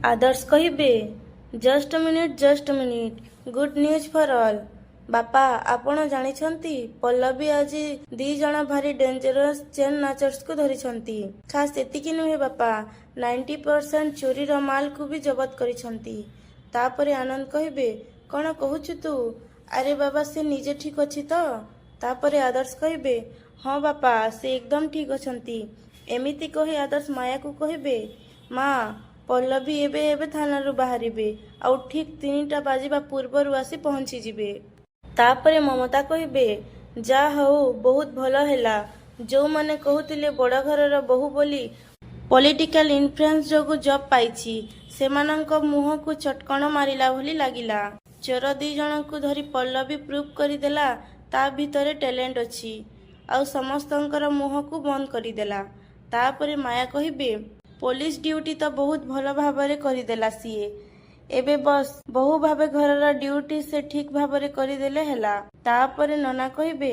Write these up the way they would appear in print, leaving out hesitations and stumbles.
आदर्श कहिबे just minute good news for all. बापा आपण जानिछंती पल्लवी आज दी जण भारी डेंजरस चेन नाचर्स को धरिछंती। खास एतिकी नुहे बापा 90% चोरी माल को भी जबत करिछंती। तापरे आनंद कहिबे कौन कहूचु तू? अरे बाबा से निजे ठीक अछि तो? तापरे आदर्श कहिबे हाँ बापा से एकदम ठीक अछंती। एमिति कही आदर्श माया को कहिबे माँ पल्लवी एबे एबे थानारू बाहरिबे आउ ठीक 3टा बाजिबा पूर्वरु आसी पहुंची जिबे। तापरे ममता कहिबे जा हऊ बहुत भल हैला। जो माने कहूतिले बड़ घरर बहु बोली पॉलिटिकल इन्फ्लुएंस जोगु जॉब पाइछि सेमानंक मुह को चटकण मारिला भली लागिला। चोर 2 जण को धरी पल्लवी प्रूफ करिदेला ता भितरे टैलेंट अछि आउ समस्तंकर मुह को बंद करिदेला। तापरे माया कहिबे पुलिस ड्यूटी तो बहुत भल भाबरे करिदेला सीए एबे बस बहु भाबे घरर ड्यूटी से ठीक भाबरे करिदेले हैला। तापरे नना कहिबे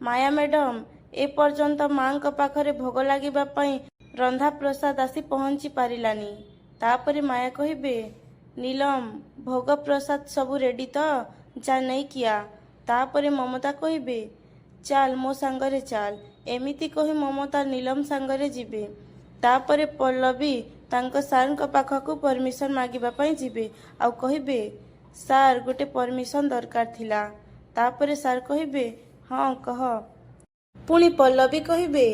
माया मैडम ए पर्यंत मांक पाखरे भोग लागिबा पई रंधा प्रसाद आसी पहुंची पारिलानी। तापरे माया कहिबे नीलम भोग प्रसाद सबु रेडी तो जा नहीं किया। तापरे ममता कहिबे चाल मो सांगरे चाल। एमिति कही ममता नीलम सांगरे जिबे। तापरे पल्लवी तांको सार को पाखकू परमिशन मागिबा पई जिबे आउ कहिबे सार गोटे परमिशन दरकार थिला। तापरे सार कहिबे हाँ कह। पुणी पल्लवी कहिबे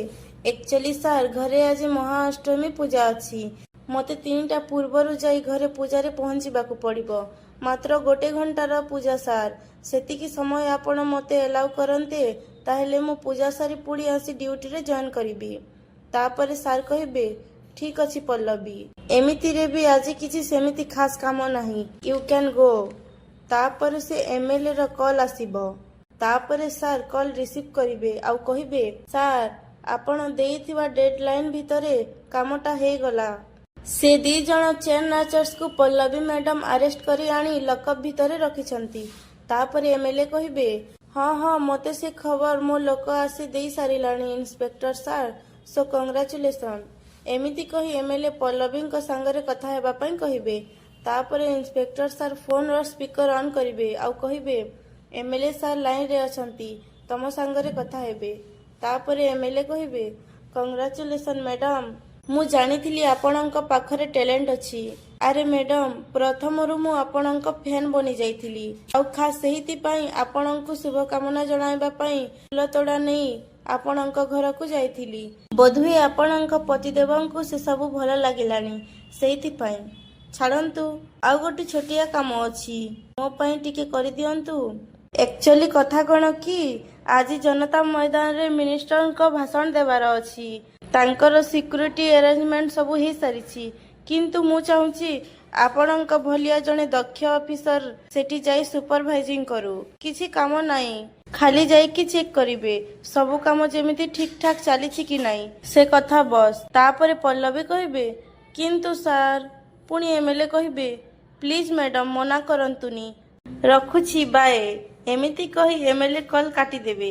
एक्चुअली सार घरे आज महाअष्टमी पूजा अछि मते 3टा पूर्वरु जाई घरे पूजारे पहुंचीबाकू पड़िबो। मात्र गोटे घंटार पूजा सार सेतिकी समय आपण मते एलाउ करन्ते ताहेले मु पूजा सारी पुड़ी आसी ड्यूटी रे जॉइन करिबी। तापरे सार कहिबे ठीक अछि पल्लवी एमिति रे भी आज किछि सेमिति खास काम नाही यू कैन गो। तापरे से एमएलए र कॉल आसीबो। तापरे सार कॉल रिसीव करिबे आउ कहिबे सार आपण देइथिबा डेडलाइन भितरे कामटा हे गला। से 2 जण चेन नाचर्स को पल्लवी मैडम अरेस्ट करी आनी लकअप भितरे रखिछंती। तापरे एमएलए कहिबे हाँ हाँ मते से खबर मो लोक आसी देई सारिलानी इंस्पेक्टर सार सो कंग्रेचुलेसन। एमिति कही एमएलए पल्लवी सांगरे कथा हेबा पई कहिबे। तापरे इंस्पेक्टर सार फोन और स्पीकर ऑन करिबे आउ कहिबे एमएलए सार लाइन रे अछंती तम सांगरे कथा हेबे। तापरे एमएलए कहिबे कंग्रेचुलेसन मैडम मु जानिथिली आपणक पाखरे टैलेंट अछि। अरे मैडम प्रथमरु मु आपणक फैन बनी जाइथिली आउ खास सेहिति पई आपणक शुभकामना जणाइबा पई फूल तोड़ा नहीं आपणक घर को जाइथिली। बोधुए आपणक पतिदेवंकु से सब भल लागिलानी सेहिति पई छाड़ंतु आउ गोटे छोटिया काम अछि मो पई टिके करि दियंतु। एक्चुअली कथा कोन कि आज जनता मैदान रे मिनिस्टर को भाषण देबार अछि तांकर सिक्युरिटी अरेंजमेंट सब हे सारिछि किंतु मु चाहूची आपणक भलिया जने दक्ष ऑफिसर सेठी जाई सुपरवाइजिंग करू किछि काम नाही खाली जाई कि चेक करिवे सब काम जेमिति ठीक ठाक चलीछि कि नाही से कथा बस। तापरे पल्लवी कहिबे किंतु सार पुणी एमएलए कहिबे प्लीज मैडम मना करंतुनी रखुछि बाय। एमिति कही एमएलए कॉल काटी देबे।